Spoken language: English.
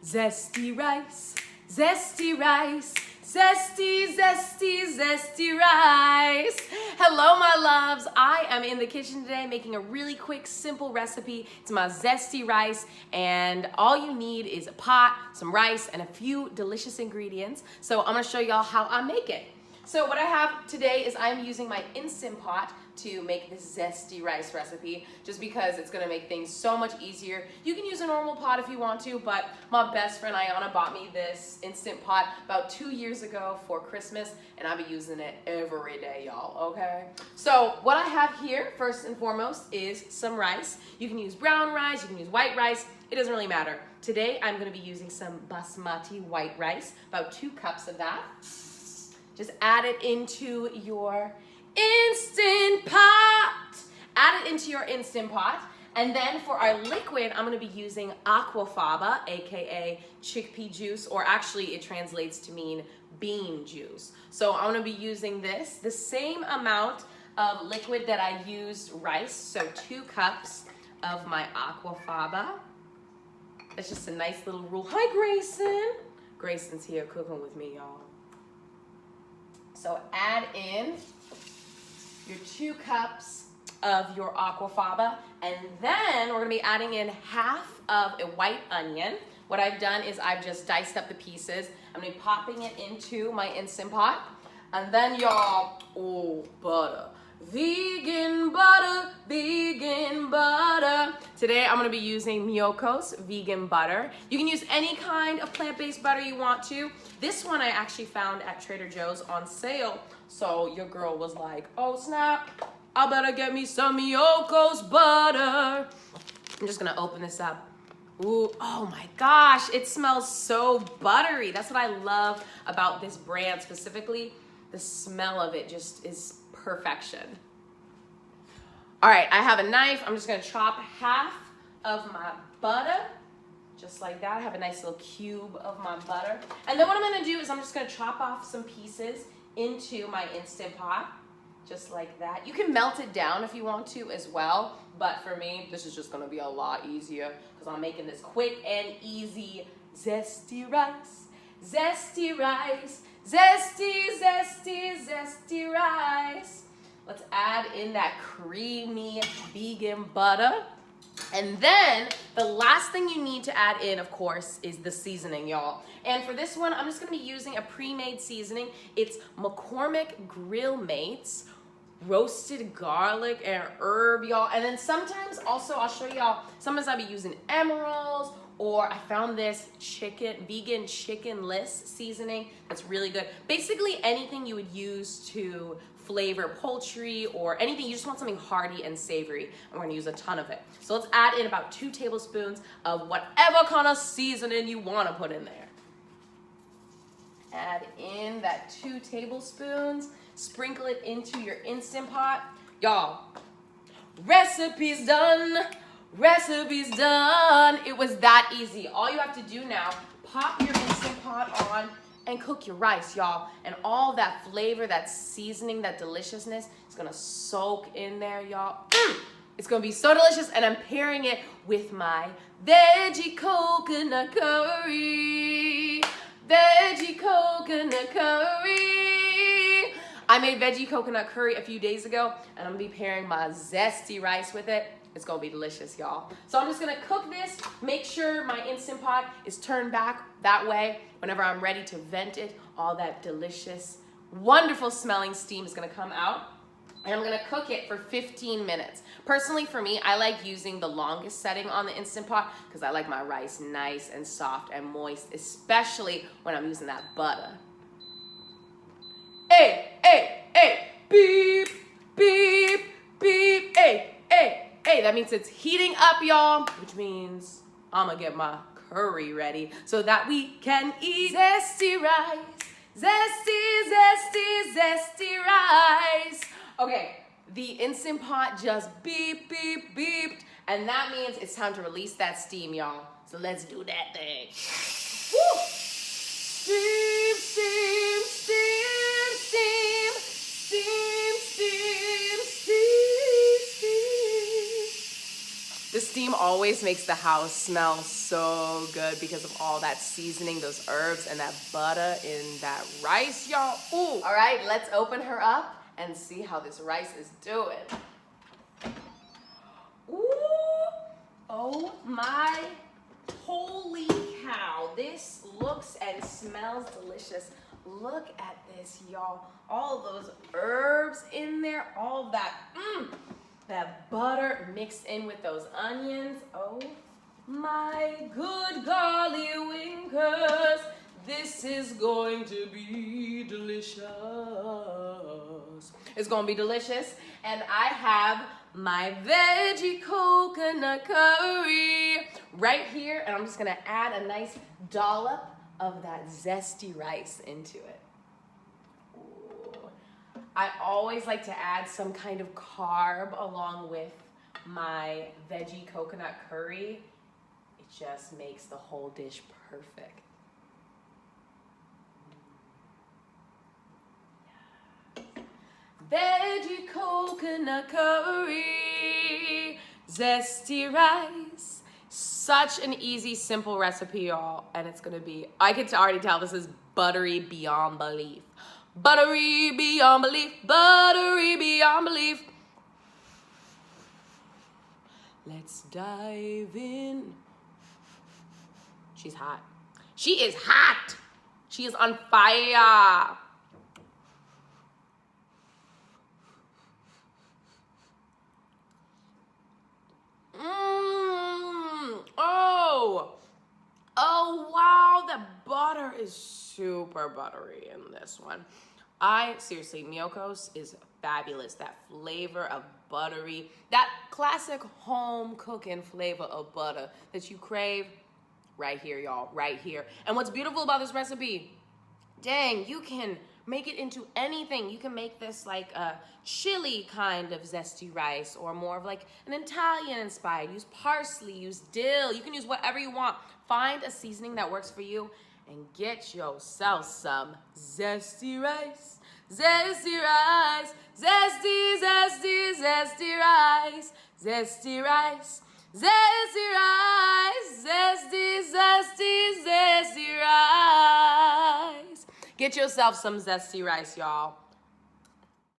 Zesty rice, zesty rice, zesty, zesty, zesty rice. Hello, my loves. I am in the kitchen today making a really quick, simple recipe. It's my zesty rice, and all you need is a pot, some rice, and a few delicious ingredients. So I'm gonna show y'all how I make it. So what I have today is I'm using my Instant Pot to make this zesty rice recipe, just because it's gonna make things so much easier. You can use a normal pot if you want to, but my best friend Ayana bought me this Instant Pot about 2 years ago for Christmas, and I'll be using it every day, y'all, okay? So what I have here, first and foremost, is some rice. You can use brown rice, you can use white rice, it doesn't really matter. Today, I'm gonna be using some basmati white rice, about 2 cups of that. Just add it into your Instant Pot. Add it into your Instant Pot. And then for our liquid, I'm gonna be using Aquafaba, AKA chickpea juice, or actually it translates to mean bean juice. So I'm gonna be using this, the same amount of liquid that I used rice, so 2 cups of my Aquafaba. That's just a nice little rule. Hi, Grayson. Grayson's here cooking with me, y'all. So add in your 2 cups of your Aquafaba, and then we're gonna be adding in half of a white onion. What I've done is I've just diced up the pieces. I'm gonna be popping it into my Instant Pot. And then y'all, oh, butter. Vegan butter, vegan butter. Today I'm gonna be using Miyoko's vegan butter. You can use any kind of plant-based butter you want to. This one I actually found at Trader Joe's on sale. So your girl was like, oh snap, I better get me some Miyoko's butter. I'm just gonna open this up. Ooh, oh my gosh, it smells so buttery. That's what I love about this brand specifically. The smell of it just is perfection. All right, I have a knife. I'm just gonna chop half of my butter, just like that. I have a nice little cube of my butter. And then what I'm gonna do is I'm just gonna chop off some pieces into my Instant Pot, just like that. You can melt it down if you want to as well, but for me, this is just gonna be a lot easier because I'm making this quick and easy zesty rice, zesty rice, zesty, zesty, zesty rice. Let's add in that creamy vegan butter. And then the last thing you need to add in, of course, is the seasoning, y'all. And for this one, I'm just gonna be using a pre-made seasoning. It's McCormick Grill Mates, roasted garlic and herb, y'all. And then sometimes also, I'll show y'all, sometimes I'll be using emeralds, or I found this vegan chickenless seasoning that's really good. Basically anything you would use to flavor poultry or anything, you just want something hearty and savory. I'm gonna use a ton of it. So let's add in about 2 tablespoons of whatever kind of seasoning you wanna put in there. Add in that 2 tablespoons, sprinkle it into your Instant Pot. Y'all, recipe's done. Recipe's done. It was that easy. All you have to do now, pop your Instant Pot on and cook your rice, y'all. And all that flavor, that seasoning, that deliciousness is gonna soak in there, y'all. It's gonna be so delicious, and I'm pairing it with my veggie coconut curry. Veggie coconut curry. I made veggie coconut curry a few days ago, and I'm gonna be pairing my zesty rice with it. It's gonna be delicious, y'all. So I'm just gonna cook this, make sure my Instant Pot is turned back that way. Whenever I'm ready to vent it, all that delicious, wonderful smelling steam is gonna come out. And I'm gonna cook it for 15 minutes. Personally, for me, I like using the longest setting on the Instant Pot because I like my rice nice and soft and moist, especially when I'm using that butter. Hey, hey, hey, beep, beep, beep, hey, hey. Hey, that means it's heating up, y'all, which means I'm gonna get my curry ready so that we can eat zesty rice, zesty, zesty, zesty rice. Okay, the Instant Pot just beep, beep, beeped, and that means it's time to release that steam, y'all. So let's do that thing. Woo! Steam, steam, steam, steam, steam, steam, steam, steam. The steam steam always makes the house smell so good because of all that seasoning, those herbs, and that butter in that rice, y'all. Ooh. All right, let's open her up and see how this rice is doing. Ooh. Oh my holy cow. This looks and smells delicious. Look at this, y'all. All of those herbs in there, all that, that butter mixed in with those onions. Oh my good golly winkers. This is going to be delicious. It's going to be delicious. And I have my veggie coconut curry right here. And I'm just going to add a nice dollop of that zesty rice into it. Ooh. I always like to add some kind of carb along with my veggie coconut curry. It just makes the whole dish perfect. Veggie coconut curry, zesty rice. Such an easy, simple recipe, y'all. And it's gonna be, I can already tell this is buttery beyond belief. Buttery beyond belief, buttery beyond belief. Let's dive in. She's hot. She is hot. She is on fire. Oh, wow, the butter is super buttery in this one. Seriously, Miyoko's is fabulous. That flavor of buttery, that classic home cooking flavor of butter that you crave, right here, y'all, right here. And what's beautiful about this recipe, dang, you can make it into anything. You can make this like a chili kind of zesty rice or more of like an Italian inspired. Use parsley, use dill. You can use whatever you want. Find a seasoning that works for you and get yourself some zesty rice. Zesty rice, zesty, zesty, zesty rice. Zesty rice, zesty rice, zesty, zesty, zesty rice. Get yourself some zesty rice, y'all.